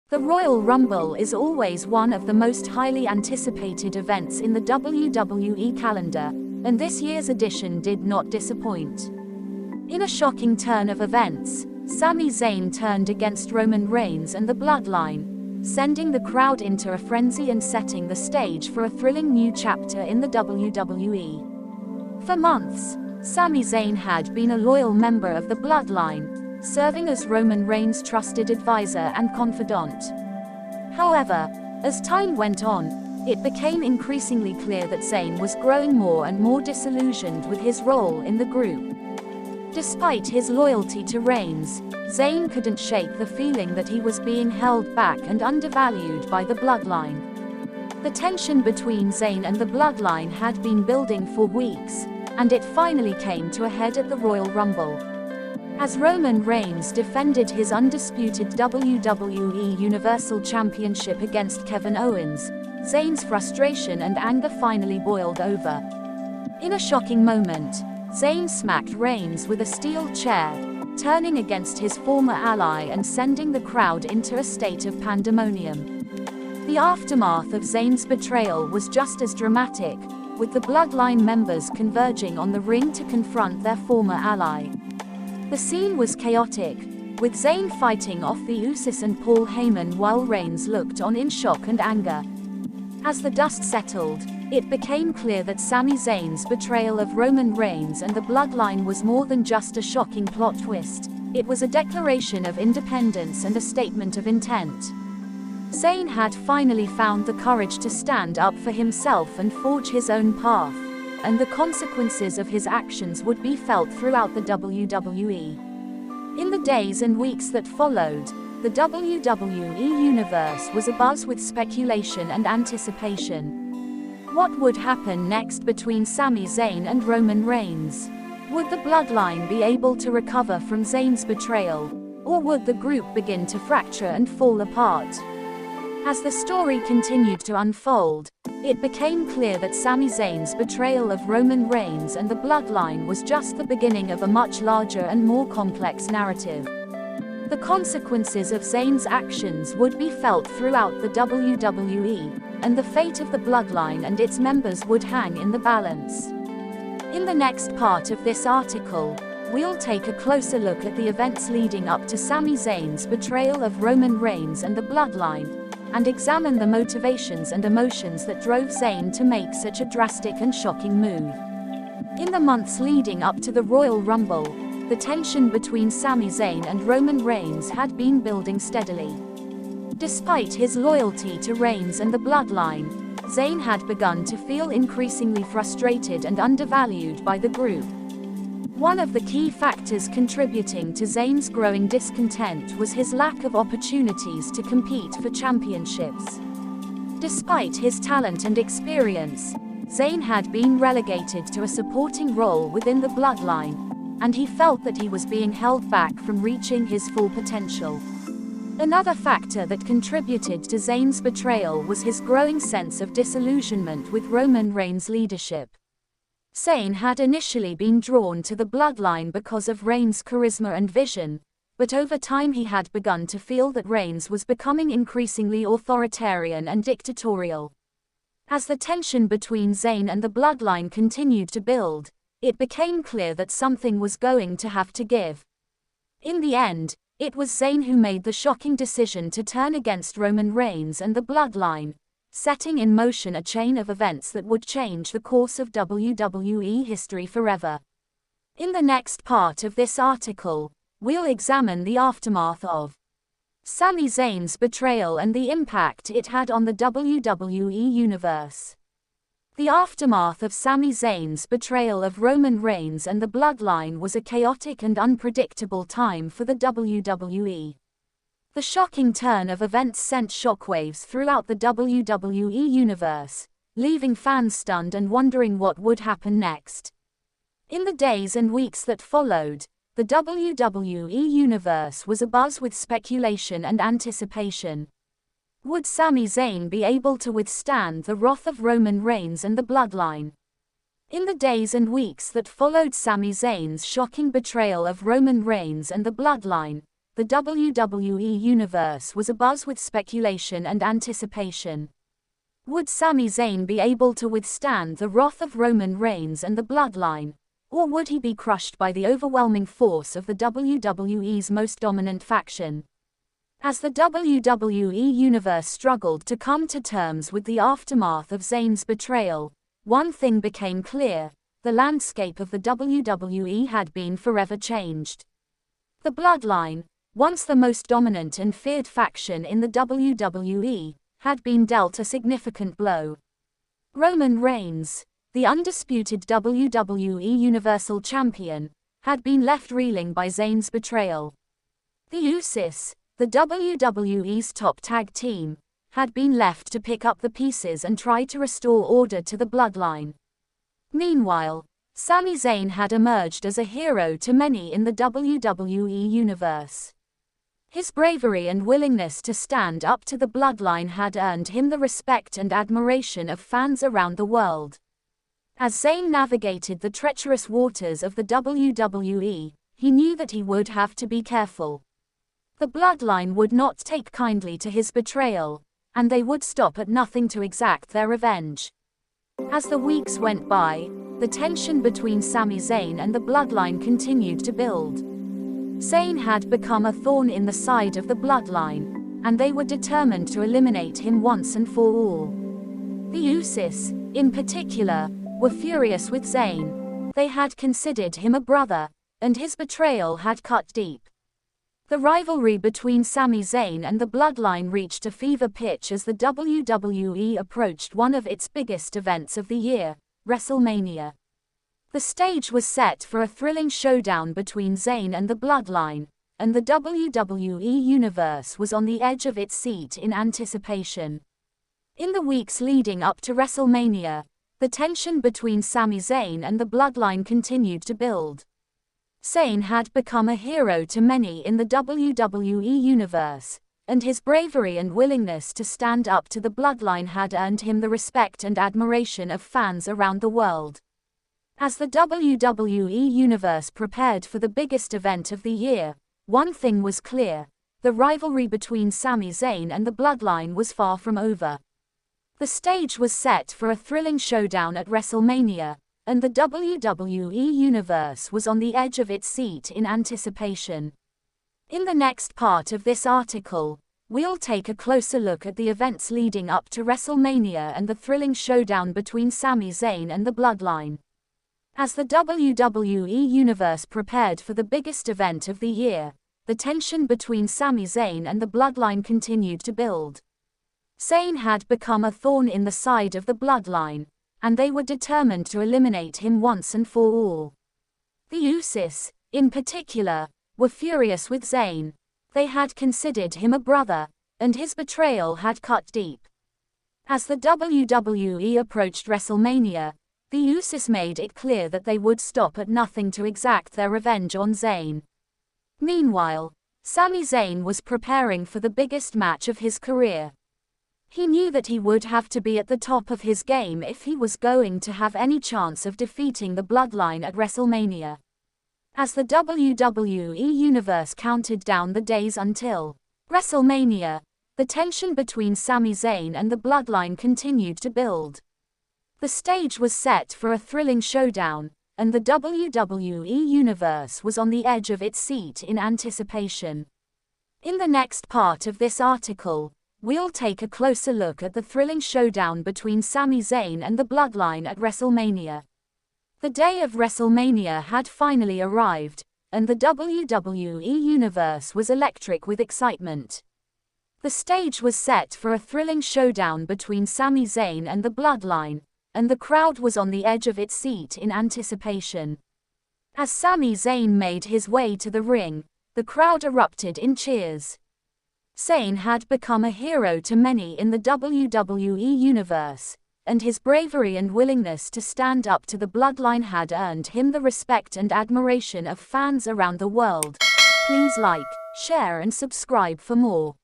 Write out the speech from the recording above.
The Royal Rumble is always one of the most highly anticipated events in the WWE calendar, and this year's edition did not disappoint. In a shocking turn of events, Sami Zayn turned against Roman Reigns and the Bloodline, sending the crowd into a frenzy and setting the stage for a thrilling new chapter in the WWE. For months, Sami Zayn had been a loyal member of the Bloodline, serving as Roman Reigns' trusted advisor and confidant. However, as time went on, it became increasingly clear that Zayn was growing more and more disillusioned with his role in the group. Despite his loyalty to Reigns, Zayn couldn't shake the feeling that he was being held back and undervalued by the Bloodline. The tension between Zayn and the Bloodline had been building for weeks, and it finally came to a head at the Royal Rumble. As Roman Reigns defended his undisputed WWE Universal Championship against Kevin Owens, Zayn's frustration and anger finally boiled over. In a shocking moment, Zayn smacked Reigns with a steel chair, turning against his former ally and sending the crowd into a state of pandemonium. The aftermath of Zayn's betrayal was just as dramatic, with the Bloodline members converging on the ring to confront their former ally. The scene was chaotic, with Zayn fighting off the Usos and Paul Heyman while Reigns looked on in shock and anger. As the dust settled, it became clear that Sami Zayn's betrayal of Roman Reigns and the Bloodline was more than just a shocking plot twist. It was a declaration of independence and a statement of intent. Zayn had finally found the courage to stand up for himself and forge his own path, and the consequences of his actions would be felt throughout the WWE. In the days and weeks that followed, the WWE Universe was abuzz with speculation and anticipation. What would happen next between Sami Zayn and Roman Reigns? Would the Bloodline be able to recover from Zayn's betrayal, or would the group begin to fracture and fall apart? As the story continued to unfold, it became clear that Sami Zayn's betrayal of Roman Reigns and the Bloodline was just the beginning of a much larger and more complex narrative. The consequences of Zayn's actions would be felt throughout the WWE, and the fate of the Bloodline and its members would hang in the balance. In the next part of this article, we'll take a closer look at the events leading up to Sami Zayn's betrayal of Roman Reigns and the Bloodline, and examine the motivations and emotions that drove Zayn to make such a drastic and shocking move. In the months leading up to the Royal Rumble, the tension between Sami Zayn and Roman Reigns had been building steadily. Despite his loyalty to Reigns and the Bloodline, Zayn had begun to feel increasingly frustrated and undervalued by the group. One of the key factors contributing to Zayn's growing discontent was his lack of opportunities to compete for championships. Despite his talent and experience, Zayn had been relegated to a supporting role within the Bloodline, and he felt that he was being held back from reaching his full potential. Another factor that contributed to Zayn's betrayal was his growing sense of disillusionment with Roman Reigns' leadership. Zayn had initially been drawn to the Bloodline because of Reigns' charisma and vision, but over time he had begun to feel that Reigns was becoming increasingly authoritarian and dictatorial. As the tension between Zayn and the Bloodline continued to build, it became clear that something was going to have to give. In the end, it was Zayn who made the shocking decision to turn against Roman Reigns and the Bloodline, setting in motion a chain of events that would change the course of WWE history forever. In the next part of this article, we'll examine the aftermath of Sami Zayn's betrayal and the impact it had on the WWE Universe. The aftermath of Sami Zayn's betrayal of Roman Reigns and the Bloodline was a chaotic and unpredictable time for the WWE. The shocking turn of events sent shockwaves throughout the WWE Universe, leaving fans stunned and wondering what would happen next. In the days and weeks that followed, the WWE Universe was abuzz with speculation and anticipation. Would Sami Zayn be able to withstand the wrath of Roman Reigns and the Bloodline? In the days and weeks that followed Sami Zayn's shocking betrayal of Roman Reigns and the Bloodline, the WWE Universe was abuzz with speculation and anticipation. Would Sami Zayn be able to withstand the wrath of Roman Reigns and the Bloodline, or would he be crushed by the overwhelming force of the WWE's most dominant faction? As the WWE Universe struggled to come to terms with the aftermath of Zayn's betrayal, one thing became clear: the landscape of the WWE had been forever changed. The Bloodline, once the most dominant and feared faction in the WWE, had been dealt a significant blow. Roman Reigns, the undisputed WWE Universal Champion, had been left reeling by Zayn's betrayal. The Usos, the WWE's top tag team, had been left to pick up the pieces and try to restore order to the Bloodline. Meanwhile, Sami Zayn had emerged as a hero to many in the WWE Universe. His bravery and willingness to stand up to the Bloodline had earned him the respect and admiration of fans around the world. As Zayn navigated the treacherous waters of the WWE, he knew that he would have to be careful. The Bloodline would not take kindly to his betrayal, and they would stop at nothing to exact their revenge. As the weeks went by, the tension between Sami Zayn and the Bloodline continued to build. Zayn had become a thorn in the side of the Bloodline, and they were determined to eliminate him once and for all. The Usos, in particular, were furious with Zayn. They had considered him a brother, and his betrayal had cut deep. The rivalry between Sami Zayn and the Bloodline reached a fever pitch as the WWE approached one of its biggest events of the year, WrestleMania. The stage was set for a thrilling showdown between Zayn and the Bloodline, and the WWE Universe was on the edge of its seat in anticipation. In the weeks leading up to WrestleMania, the tension between Sami Zayn and the Bloodline continued to build. Zayn had become a hero to many in the WWE Universe, and his bravery and willingness to stand up to the Bloodline had earned him the respect and admiration of fans around the world. As the WWE Universe prepared for the biggest event of the year, one thing was clear: the rivalry between Sami Zayn and the Bloodline was far from over. The stage was set for a thrilling showdown at WrestleMania, and the WWE Universe was on the edge of its seat in anticipation. In the next part of this article, we'll take a closer look at the events leading up to WrestleMania and the thrilling showdown between Sami Zayn and the Bloodline. As the WWE Universe prepared for the biggest event of the year, the tension between Sami Zayn and the Bloodline continued to build. Zayn had become a thorn in the side of the Bloodline, and they were determined to eliminate him once and for all. The Usos, in particular, were furious with Zayn. They had considered him a brother, and his betrayal had cut deep. As the WWE approached WrestleMania, the Usos made it clear that they would stop at nothing to exact their revenge on Zayn. Meanwhile, Sami Zayn was preparing for the biggest match of his career. He knew that he would have to be at the top of his game if he was going to have any chance of defeating the Bloodline at WrestleMania. As the WWE Universe counted down the days until WrestleMania, the tension between Sami Zayn and the Bloodline continued to build. The stage was set for a thrilling showdown, and the WWE Universe was on the edge of its seat in anticipation. In the next part of this article, we'll take a closer look at the thrilling showdown between Sami Zayn and the Bloodline at WrestleMania. The day of WrestleMania had finally arrived, and the WWE Universe was electric with excitement. The stage was set for a thrilling showdown between Sami Zayn and the Bloodline, and the crowd was on the edge of its seat in anticipation. As Sami Zayn made his way to the ring, the crowd erupted in cheers. Zayn had become a hero to many in the WWE Universe, and his bravery and willingness to stand up to the Bloodline had earned him the respect and admiration of fans around the world. Please like, share and subscribe for more.